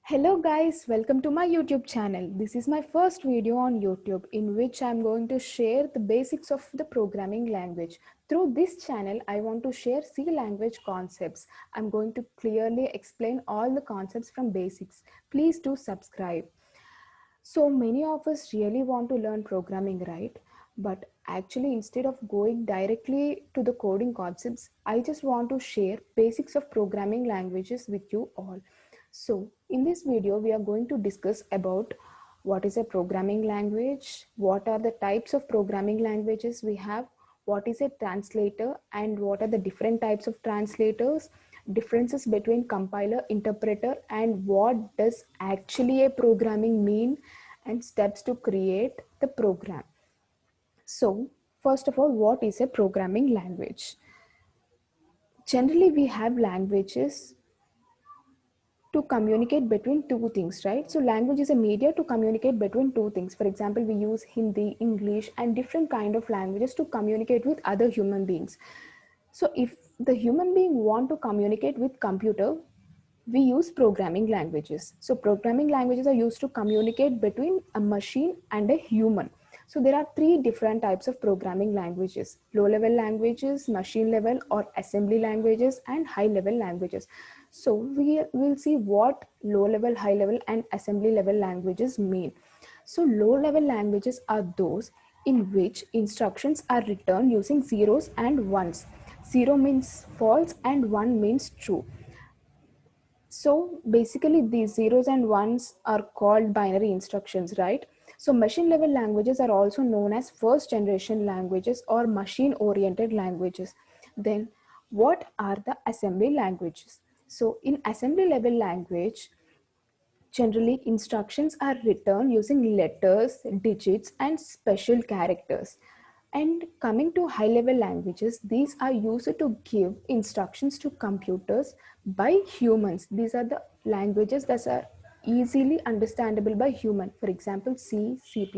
Hello guys, welcome to my YouTube channel. This is my first video on YouTube in which I'm going to share the basics of the programming language. Through this channel, I want to share C language concepts. I'm going to clearly explain all the concepts from basics. Please do subscribe. So many of us really want to learn programming, right? But actually, instead of going directly to the coding concepts, I just want to share basics of programming languages with you all. So in this video, we are going to discuss about what is a programming language, what are the types of programming languages we have, what is a translator, and what are the different types of translators, differences between compiler, interpreter, and what does actually a programming mean, and steps to create the program. So first of all, what is a programming language? Generally, we have languages to communicate between two things, right? So language is a media to communicate between two things. For example, we use Hindi, English, and different kind of languages to communicate with other human beings. So if the human being want to communicate with computer, we use programming languages. So programming languages are used to communicate between a machine and a human. So there are three different types of programming languages: low level languages, machine level or assembly languages, and high level languages. So we will see what low level, high level, and assembly level languages mean. So low level languages are those in which instructions are written using zeros and ones. Zero means false and one means true. So basically these zeros and ones are called binary instructions, right? So machine level languages are also known as first generation languages or machine oriented languages. Then what are the assembly languages? So in assembly level language, generally instructions are written using letters, digits, and special characters. And coming to high level languages, these are used to give instructions to computers by humans. These are the languages that are easily understandable by human. For example, C, C++,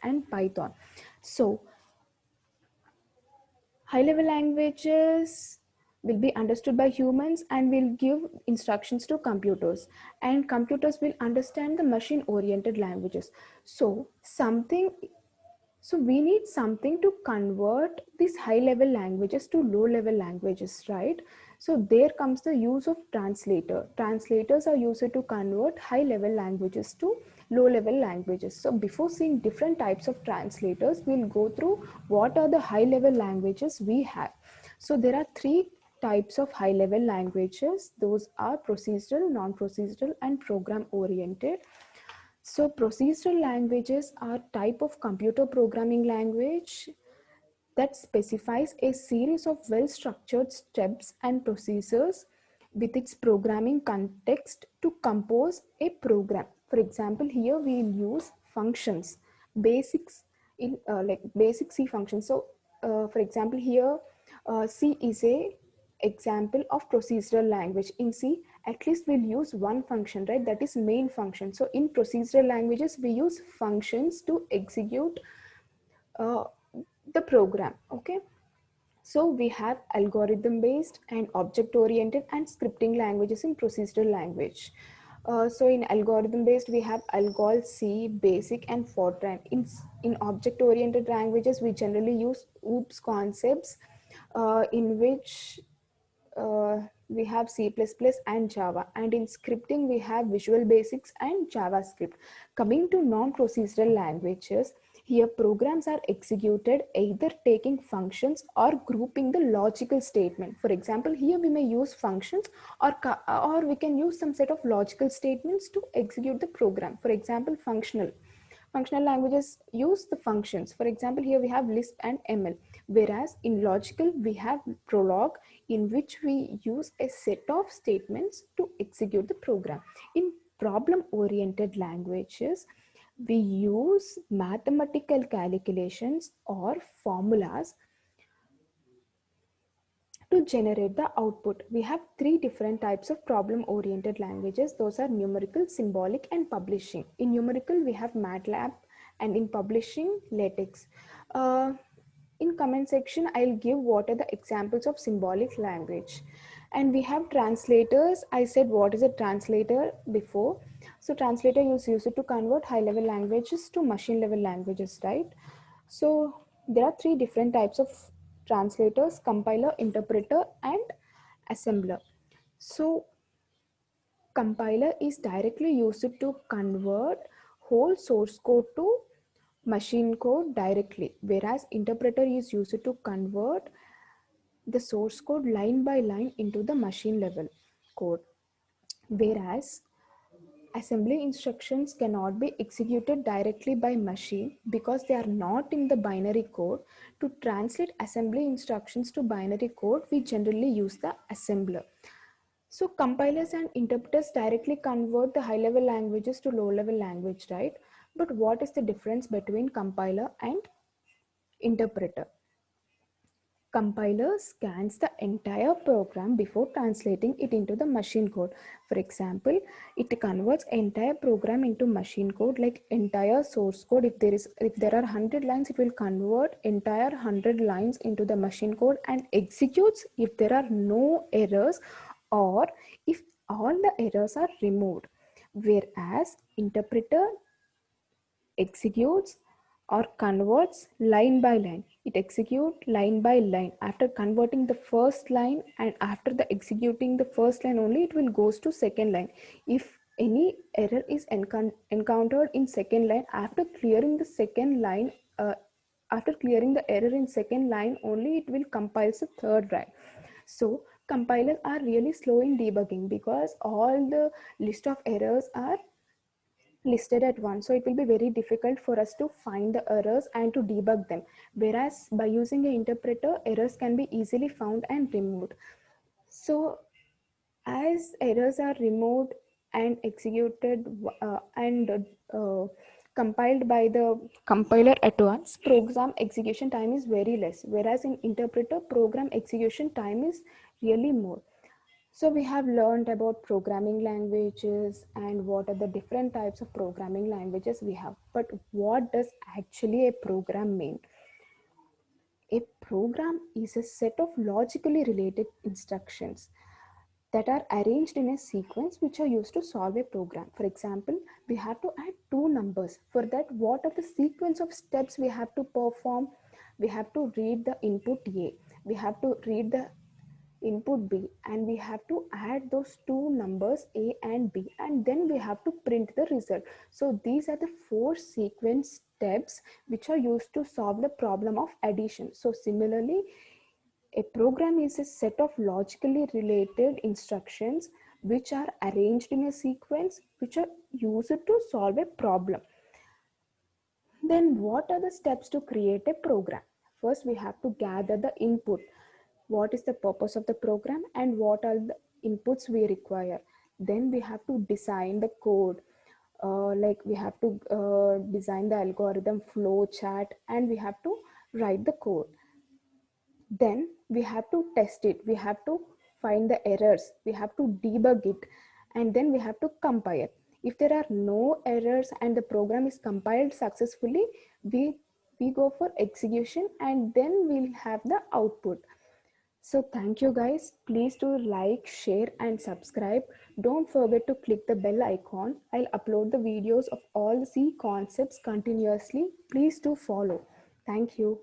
and Python. So high level languages will be understood by humans and will give instructions to computers, and computers will understand the machine oriented languages. So we need something to convert these high level languages to low level languages, right? So there comes the use of translator. Translators are used to convert high level languages to low level languages. So before seeing different types of translators, we'll go through what are the high level languages we have. So there are three types of high level languages. Those are procedural, non-procedural, and program oriented. So procedural languages are type of computer programming language that specifies a series of well-structured steps and procedures with its programming context to compose a program. For example, here we will use functions, basics in like basic C functions. So for example, here C is a example of procedural language. In C, at least we'll use one function, right? That is main function. So in procedural languages, we use functions to execute uh, the program. Okay. So we have algorithm based and object oriented and scripting languages in procedural language. So in algorithm based, we have Algol, C, Basic, and Fortran. In object oriented languages, we generally use OOPS concepts, in which we have C++ and Java, and in scripting we have Visual Basics and JavaScript. Coming to non-procedural languages, here programs are executed either taking functions or grouping the logical statement. For example, here we may use functions, or we can use some set of logical statements to execute the program. For example, functional languages use the functions. For example, here we have Lisp and ML, whereas in logical we have Prolog, in which we use a set of statements to execute the program. In problem oriented languages, we use mathematical calculations or formulas to generate the output. We have three different types of problem oriented languages. Those are numerical, symbolic, and publishing. In numerical, we have MATLAB, and in publishing, LaTeX. In comment section, I'll give what are the examples of symbolic language. And we have translators. I said what is a translator before. So translator is used to convert high level languages to machine level languages, right? So there are three different types of translators: compiler, interpreter, and assembler. So compiler is directly used to convert whole source code to machine code directly, whereas interpreter is used to convert the source code line by line into the machine level code. Whereas assembly instructions cannot be executed directly by machine because they are not in the binary code. To translate assembly instructions to binary code, we generally use the assembler. So compilers and interpreters directly convert the high level languages to low level language, right? But what is the difference between compiler and interpreter? Compiler scans the entire program before translating it into the machine code. For example, it converts entire program into machine code, like entire source code. If there are 100 lines, it will convert entire 100 lines into the machine code and executes if there are no errors or if all the errors are removed. Whereas interpreter executes or converts line by line. It executes line by line. After converting the first line and after the executing the first line only, it will goes to second line. If any error is encountered in second line, after clearing the error in second line only, it will compile the third line. So compilers are really slow in debugging because all the list of errors are listed at once, so it will be very difficult for us to find the errors and to debug them, whereas by using an interpreter, errors can be easily found and removed. So as errors are removed and executed and compiled by the compiler at once, program execution time is very less, whereas in interpreter, program execution time is really more. So we have learned about programming languages and what are the different types of programming languages we have. But what does actually a program mean? A program is a set of logically related instructions that are arranged in a sequence which are used to solve a program. For example, we have to add two numbers. For that, what are the sequence of steps we have to perform? We have to read the input A. We have to read the input B, and we have to add those two numbers A and B, and then we have to print the result. So these are the four sequence steps which are used to solve the problem of addition. So similarly, a program is a set of logically related instructions which are arranged in a sequence which are used to solve a problem. Then what are the steps to create a program? First, we have to gather the input. What is the purpose of the program and what are the inputs we require? Then we have to design the code. Like we have to design the algorithm flow chart and we have to write the code. Then we have to test it. We have to find the errors. We have to debug it. And then we have to compile. If there are no errors and the program is compiled successfully, we go for execution and then we'll have the output. So thank you guys. Please do like, share and subscribe. Don't forget to click the bell icon. I'll upload the videos of all the C concepts continuously. Please do follow. Thank you.